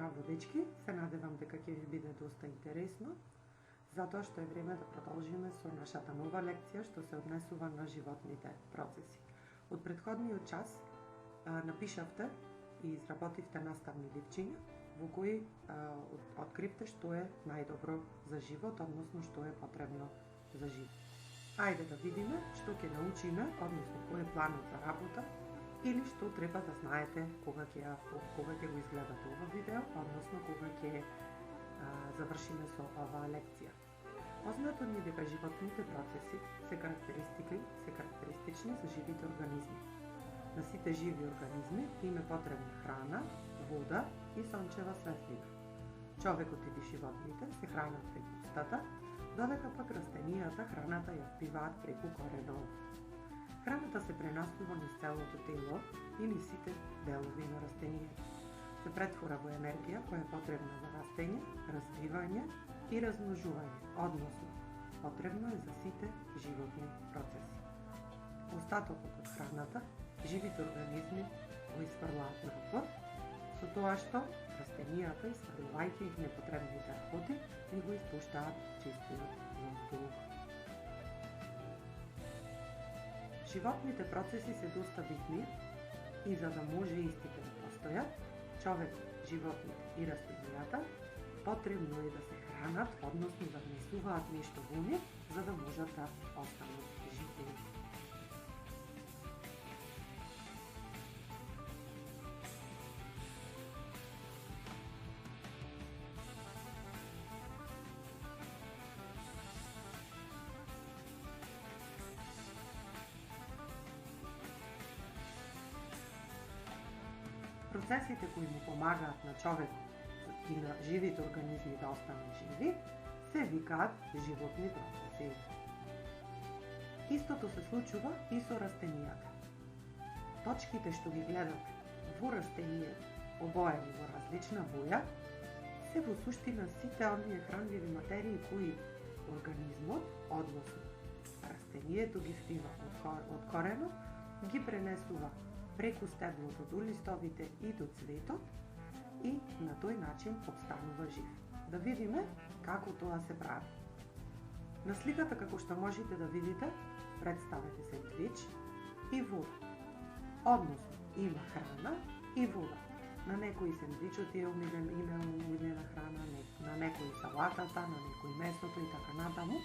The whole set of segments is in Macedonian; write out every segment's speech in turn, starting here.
Здраво, дечки! Се надевам дека ќе ви биде доста интересно, затоа што е време да продолжиме со нашата нова лекција што се однесува на животните процеси. Од претходниот час напишавте и изработивте наставни ливчиња во кои откривте што е најдобро за живот, односно што е потребно за живот. Ајде да видиме што ќе научиме, односно кој е планот за работа, или што треба да знаете кога ќе го изгледате ова видео, односно кога ќе завршиме со оваа лекција. Познато ни е дека животните процеси се карактеристични за живите организми. На сите живи организми им е потребна храна, вода и сончева светлина. Човекот или животните се хранат преку устата, додека пак растенијата храната ја впиваат преку коренот. Храната се пренасува низ целото тело и низ сите делови на растенијето. Се претвора во енергија која е потребна за растење, развивање и размножување, односно потребно е за сите животни процеси. Остатокот од храната живите организми го изфрлаат напор, со тоа што растенијата, изфрлувајќи их непотребните работи, и го испуштаат чистиот воздух. Животните процеси се доста битни и за да може истите да постојат, човек, животните и растенијата потребно е да се хранат, односно да внесуваат нешто во нив, за да можат да останат живи. Процесите кои му помагаат на човекот и на живите организми да останат живи се викаат животни процеси. Истото се случува и со растенијата. Точките што ги гледате во растенијето, обоени во различна боја, се во суштина сите оние хранливи материи кои организмот, односно растенијето ги впива од коренот, ги пренесува преку стеблото до листовите и до цветот и на тој начин обстанува жив. Да видиме како тоа се прави. На сликата, како што можете да видите, представете сендвич и вода. Односно, има храна и вода. На некои сендвичот е умилена храна, на некои салатата, на некои месото и така натаму.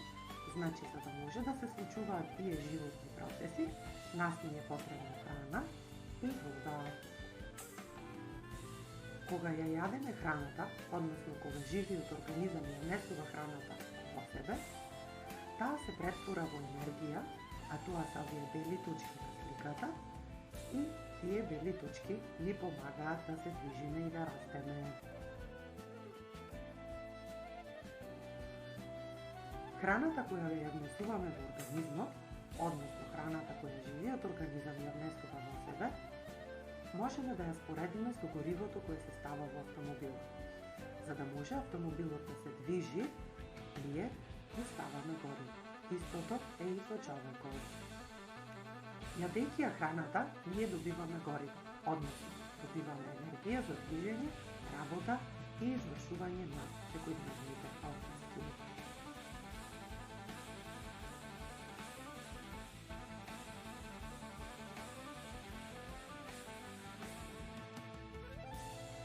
Значи, за да може да се случуваат тие животни процеси, нас ни е потребна храна и вода. Кога ја јадеме храната, односно кога живиот организам ја внесува храната во себе, таа се претвора во енергија, а тоа се овие бели точки на сликата, и тие бели точки ни помагаат да се движиме и да растеме. Храната која ја внесуваме во организмот, односно храната која живиот организам ја внесува во себе, можеме да ја споредиме со горивото кое се става во автомобилот. За да може автомобилот да се движи, ние го ставаме гориво. Истото е и со човекот. Јадејќи ја храната, ние добиваме гориво, односно добиваме енергија за движење, работа и извршување на секојдневните процеси.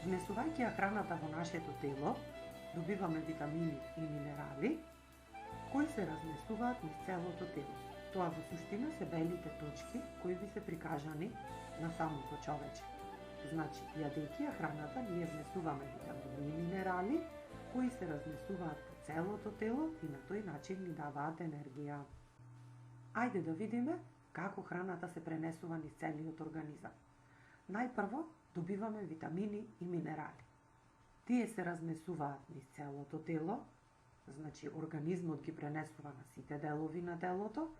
Внесувајќи ја храната во нашето тело, добиваме витамини и минерали, кои се разнесуваат низ целото тело. Тоа во суштина се белите точки кои ви се прикажани на самото човече. Значи, јадејќи ја храната, ние внесуваме витамини и минерали, кои се разнесуваат по целото тело и на тој начин ни даваат енергија. Ајде да видиме како храната се пренесува низ целиот организам. Најпрво, добиваме витамини и минерали. Тие се разнесуваат низ целото тело, значи организмот ги пренесува на сите делови на телото,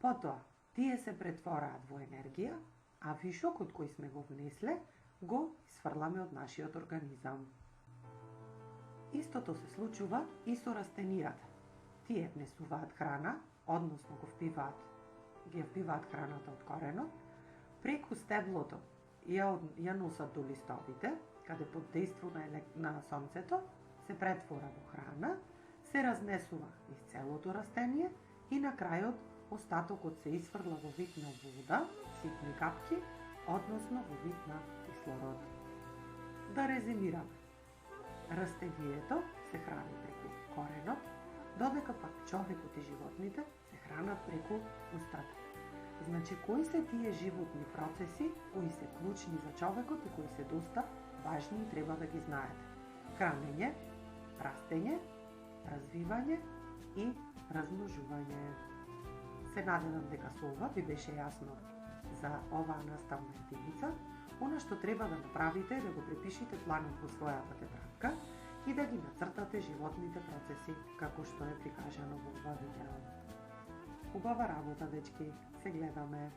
потоа тие се претвораат во енергија, а вишокот кој сме го внесле, го изфрламе од нашиот организам. Истото се случува и со растенијата. Тие внесуваат храна, односно ги впиваат храната од коренот, преку стеблото ја носат до листовите, каде под дејство на сонцето се претвора во храна, се разнесува из целото растение и на крајот остатокот се изфрла во вид на вода, ситни капки, односно во вид на кислород. Да резимираме. Растението се храни преку коренот, додека пак човекот и животните се хранат преку устата. Значи, кои се тие животни процеси, кои се клучни за човекот и кои се доста важни и треба да ги знаете? Хранење, растење, развивање и размножување. Се надевам дека со ова ви беше јасно за оваа наставна единица. Она што треба да направите е да го препишите планот во својата тетрадка и да ги нацртате животните процеси како што е прикажано во ова видео. Убава работа, дечки, се гледаме!